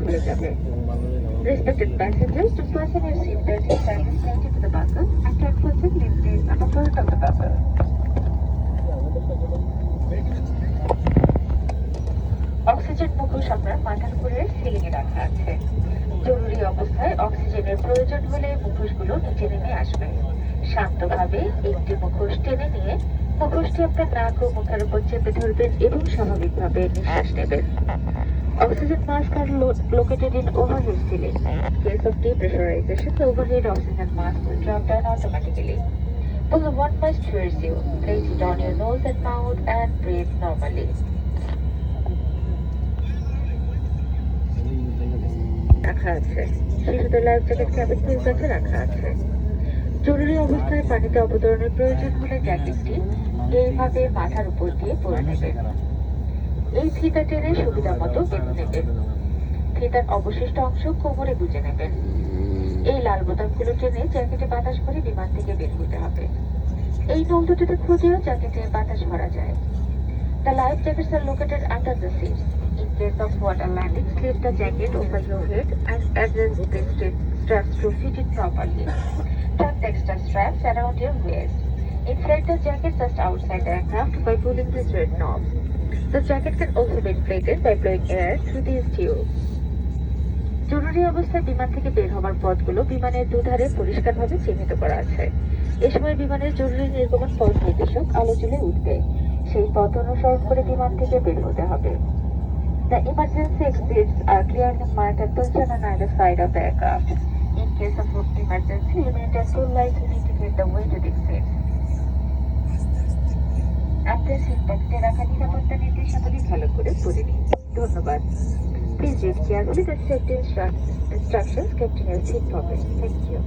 খুলে যাবে। Respected passengers, to fasten your seatbelt, kindly slide into the buckle and turn for seat lift at the front of the buckle. Oxygen মুখোশ আপনার মাথার উপরে সিলিংয়ে রাখা আছে। জরুরি অবস্থায় অক্সিজেনের প্রয়োজন হলে মুখোশগুলো নিচে নেমে আসবে। শান্তভাবে একটি মুখোশ টেনে নিয়ে মুখোশটি আপনার নাক ও মুখের উপর চেপে ধরবেন এবং স্বাভাবিকভাবে নিঃশ্বাস নেবেন। Oxygen masks are located in overhead ceiling. In case of depressurization, the overhead oxygen mask will drop down automatically. Pull one mask towards you, place it on your nose and mouth and breathe normally. রাখা আছে। শিশুদের life jacket cabin ক্রুর কাছে রাখা আছে। জরুরি অবস্থায় পানিতে অবতরণের প্রয়োজন হলে জ্যাকেটটি এইভাবে মাথার উপর দিয়ে পরে নেবেন। এই ফিতা টেনে সুবিধা মতো বেঁধে নেবেন। ফিতার অবশিষ্ট অংশ কোমরে গুঁজে নেবেন। এই লাল বোতামগুলো টেনে জ্যাকেটে বাতাস ভরে বিমান থেকে বের হতে হবে। এই নল দুটিতে খুঁজেও জ্যাকেটে বাতাস ভরা যায়। The life jackets are located under the seats. In case of water landing, slip the jacket over your head and adjust the straps to fit it properly. Tuck the extra straps around your waist. Inflate the jacket just outside the aircraft by pulling this red knob. The jacket can also be inflated by blowing air through these tubes. জরুরি অবস্থায় বিমান থেকে বের হওয়ার পথগুলো বিমানের দুধারে পরিষ্কারভাবে চিহ্নিত করা আছে। এ সময় বিমানের জরুরি নির্গমন পথ নির্দেশক আলো জ্বলে উঠবে। সেই পথ অনুসরণ করে বিমান থেকে বের হতে হবে। The emergency exits are clearly marked and positioned on either side of the aircraft. In case of emergency, illuminated fuel lights will indicate the way to the exit. আপনার সিট পকেটে রাখা নিরাপত্তা নির্দেশাবলী ভালো করে পড়ে নিন। ধন্যবাদ। Please read carefully the safety instructions kept in your seat pocket. Thank you.